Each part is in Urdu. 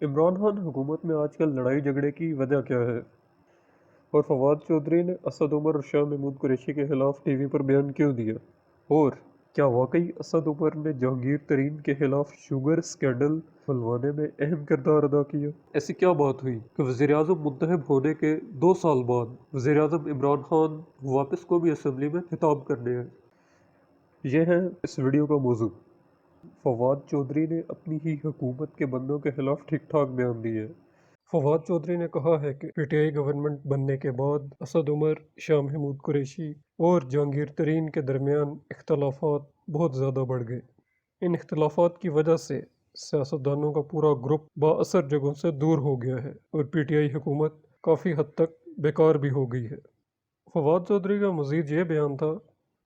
عمران خان حکومت میں آج کل لڑائی جھگڑے کی وجہ کیا ہے؟ اور فواد چودھری نے اسد عمر اور شاہ محمود قریشی کے خلاف ٹی وی پر بیان کیوں دیا؟ اور کیا واقعی اسد عمر نے جہانگیر ترین کے خلاف شوگر اسکینڈل کھلوانے میں اہم کردار ادا کیا؟ ایسی کیا بات ہوئی کہ وزیراعظم منتخب ہونے کے 2 سال بعد وزیراعظم عمران خان واپس قومی اسمبلی میں خطاب کرنے آئے؟ یہ ہے اس ویڈیو کا موضوع۔ فواد چودھری نے اپنی ہی حکومت کے بندوں کے خلاف ٹھیک ٹھاک بیان دیے۔ فواد چودھری نے کہا ہے کہ پی ٹی آئی گورنمنٹ بننے کے بعد اسد عمر، شاہ محمود قریشی اور جہانگیر ترین کے درمیان اختلافات بہت زیادہ بڑھ گئے۔ ان اختلافات کی وجہ سے سیاستدانوں کا پورا گروپ بااثر جگہوں سے دور ہو گیا ہے اور پی ٹی آئی حکومت کافی حد تک بیکار بھی ہو گئی ہے۔ فواد چودھری کا مزید یہ بیان تھا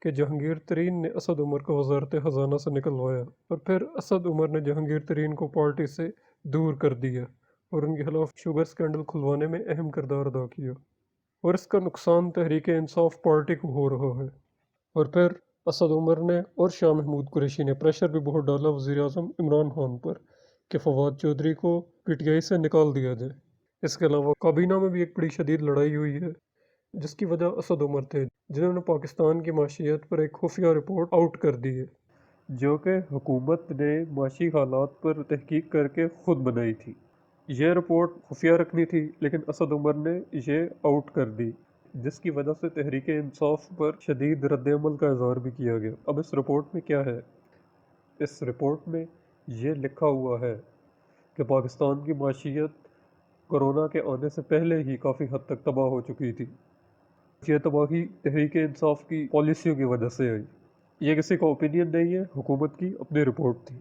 کہ جہانگیر ترین نے اسد عمر کو وزارت خزانہ سے نکلوایا اور پھر اسد عمر نے جہانگیر ترین کو پارٹی سے دور کر دیا اور ان کے خلاف شوگر اسکینڈل کھلوانے میں اہم کردار ادا کیا، اور اس کا نقصان تحریک انصاف پارٹی کو ہو رہا ہے۔ اور پھر اسد عمر نے اور شاہ محمود قریشی نے پریشر بھی بہت ڈالا وزیر اعظم عمران خان پر کہ فواد چودھری کو پی ٹی آئی سے نکال دیا جائے۔ اس کے علاوہ کابینہ میں بھی ایک بڑی شدید لڑائی ہوئی ہے جس کی وجہ اسد عمر تھے، جنہوں نے پاکستان کی معیشت پر ایک خفیہ رپورٹ آؤٹ کر دی ہے جو کہ حکومت نے معاشی حالات پر تحقیق کر کے خود بنائی تھی۔ یہ رپورٹ خفیہ رکھنی تھی لیکن اسد عمر نے یہ آؤٹ کر دی، جس کی وجہ سے تحریک انصاف پر شدید رد عمل کا اظہار بھی کیا گیا۔ اب اس رپورٹ میں کیا ہے؟ اس رپورٹ میں یہ لکھا ہوا ہے کہ پاکستان کی معیشت کرونا کے آنے سے پہلے ہی کافی حد تک تباہ ہو چکی تھی۔ یہ تباہی تحریک انصاف کی پالیسیوں کی وجہ سے آئی۔ یہ کسی کا اوپینین نہیں ہے، حکومت کی اپنی رپورٹ تھی۔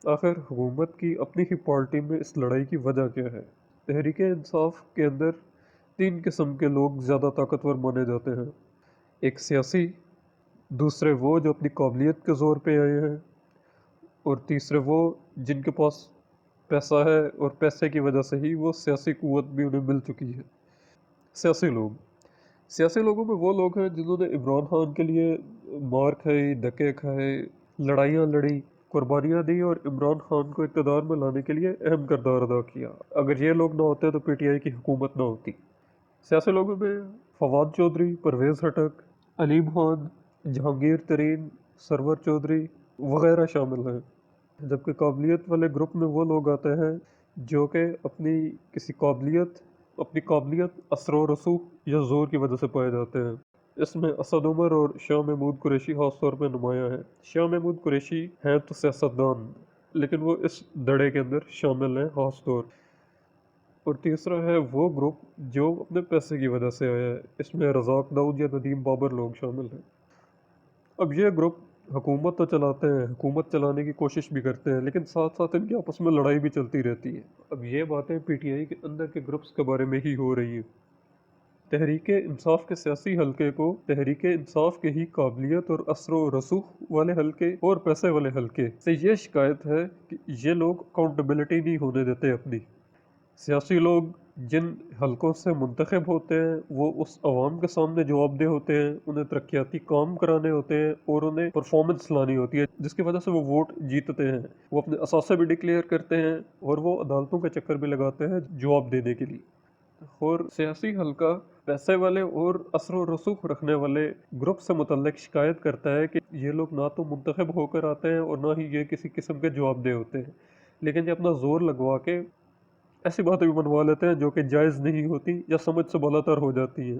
آخر حکومت کی اپنی ہی پارٹی میں اس لڑائی کی وجہ کیا ہے؟ تحریک انصاف کے اندر 3 قسم کے لوگ زیادہ طاقتور مانے جاتے ہیں۔ ایک سیاسی، دوسرے وہ جو اپنی قابلیت کے زور پہ آئے ہیں، اور تیسرے وہ جن کے پاس پیسہ ہے اور پیسے کی وجہ سے ہی وہ سیاسی قوت بھی انہیں مل چکی ہے۔ سیاسی لوگوں میں وہ لوگ ہیں جنہوں نے عمران خان کے لیے مار کھائی، دھکے کھائے، لڑائیاں لڑی، قربانیاں دی اور عمران خان کو اقتدار میں لانے کے لیے اہم کردار ادا کیا۔ اگر یہ لوگ نہ ہوتے تو پی ٹی آئی کی حکومت نہ ہوتی۔ سیاسی لوگوں میں فواد چودھری، پرویز خٹک، علیم خان، جہانگیر ترین، سرور چودھری وغیرہ شامل ہیں۔ جبکہ قابلیت والے گروپ میں وہ لوگ آتے ہیں جو کہ اپنی قابلیت اثر و رسوخ یا زور کی وجہ سے پائے جاتے ہیں۔ اس میں اسد عمر اور شاہ محمود قریشی خاص طور پہ نمایاں ہیں۔ شاہ محمود قریشی ہیں تو سیاستدان، لیکن وہ اس دڑے کے اندر شامل ہیں خاص طور۔ اور تیسرا ہے وہ گروپ جو اپنے پیسے کی وجہ سے آیا ہے، اس میں رزاق داؤد یا ندیم بابر لوگ شامل ہیں۔ اب یہ گروپ حکومت تو چلاتے ہیں، حکومت چلانے کی کوشش بھی کرتے ہیں، لیکن ساتھ ساتھ ان کی آپس میں لڑائی بھی چلتی رہتی ہے۔ اب یہ باتیں پی ٹی آئی کے اندر کے گروپس کے بارے میں ہی ہو رہی ہیں۔ تحریک انصاف کے سیاسی حلقے کو تحریک انصاف کے ہی قابلیت اور اثر و رسوخ والے حلقے اور پیسے والے حلقے سے یہ شکایت ہے کہ یہ لوگ اکاؤنٹیبلٹی نہیں ہونے دیتے اپنی۔ سیاسی لوگ جن حلقوں سے منتخب ہوتے ہیں وہ اس عوام کے سامنے جواب دہ ہوتے ہیں، انہیں ترقیاتی کام کرانے ہوتے ہیں اور انہیں پرفارمنس لانی ہوتی ہے، جس کی وجہ سے وہ ووٹ جیتتے ہیں۔ وہ اپنے اثاثے بھی ڈکلیئر کرتے ہیں اور وہ عدالتوں کے چکر بھی لگاتے ہیں جواب دینے کے لیے۔ اور سیاسی حلقہ پیسے والے اور اثر و رسوخ رکھنے والے گروپ سے متعلق شکایت کرتا ہے کہ یہ لوگ نہ تو منتخب ہو کر آتے ہیں اور نہ ہی یہ کسی قسم کے جواب دہ ہوتے ہیں، لیکن یہ اپنا زور لگوا کے ایسی باتیں بھی بنوا لیتے ہیں جو کہ جائز نہیں ہوتی یا سمجھ سے بالاتر ہو جاتی ہیں۔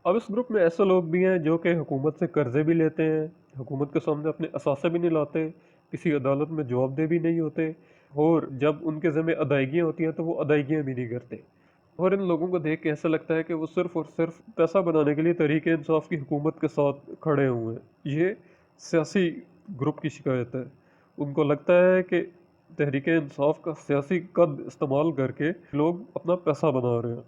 اب اس گروپ میں ایسے لوگ بھی ہیں جو کہ حکومت سے قرضے بھی لیتے ہیں، حکومت کے سامنے اپنے اثاثے بھی نہیں لاتے، کسی عدالت میں جواب دہ بھی نہیں ہوتے، اور جب ان کے ذمہ ادائیگیاں ہوتی ہیں تو وہ ادائیگیاں بھی نہیں کرتے۔ اور ان لوگوں کو دیکھ کے ایسا لگتا ہے کہ وہ صرف اور صرف پیسہ بنانے کے لیے تحریک انصاف کی حکومت کے ساتھ کھڑے ہوئے ہیں۔ یہ سیاسی گروپ کی شکایت ہے۔ ان کو لگتا ہے کہ تحریک انصاف کا سیاسی قد استعمال کر کے لوگ اپنا پیسہ بنا رہے ہیں۔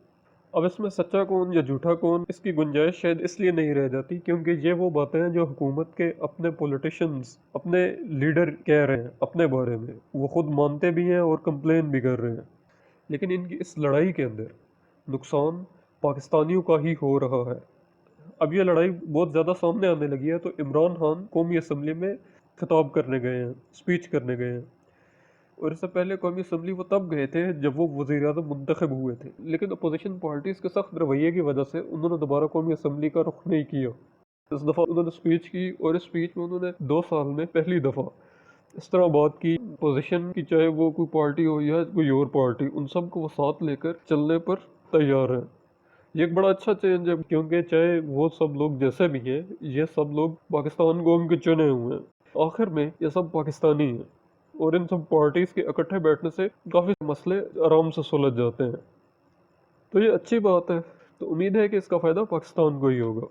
اب اس میں سچا کون یا جھوٹا کون، اس کی گنجائش شاید اس لیے نہیں رہ جاتی کیونکہ یہ وہ باتیں ہیں جو حکومت کے اپنے پولیٹیشنز، اپنے لیڈر کہہ رہے ہیں اپنے بارے میں، وہ خود مانتے بھی ہیں اور کمپلین بھی کر رہے ہیں۔ لیکن ان کی اس لڑائی کے اندر نقصان پاکستانیوں کا ہی ہو رہا ہے۔ اب یہ لڑائی بہت زیادہ سامنے آنے لگی ہے تو عمران خان قومی اسمبلی میں خطاب کرنے گئے ہیں، اسپیچ کرنے گئے ہیں، اور اس سے پہلے قومی اسمبلی وہ تب گئے تھے جب وہ وزیر اعظم منتخب ہوئے تھے، لیکن اپوزیشن پارٹیز کے سخت رویے کی وجہ سے انہوں نے دوبارہ قومی اسمبلی کا رخ نہیں کیا۔ اس دفعہ انہوں نے اسپیچ کی، اور اس اسپیچ میں انہوں نے 2 سال میں پہلی دفعہ اس طرح بات کی پوزیشن کی، چاہے وہ کوئی پارٹی ہو یا کوئی اور پارٹی، ان سب کو وہ ساتھ لے کر چلنے پر تیار ہے۔ یہ ایک بڑا اچھا چینج ہے، کیونکہ چاہے وہ سب لوگ جیسے بھی ہیں، یہ سب لوگ پاکستان قوم کے چنے ہوئے ہیں، آخر میں یہ سب پاکستانی ہیں، اور ان سب پارٹیز کے اکٹھے بیٹھنے سے کافی مسئلے آرام سے سلجھ جاتے ہیں۔ تو یہ اچھی بات ہے، تو امید ہے کہ اس کا فائدہ پاکستان کو ہی ہوگا۔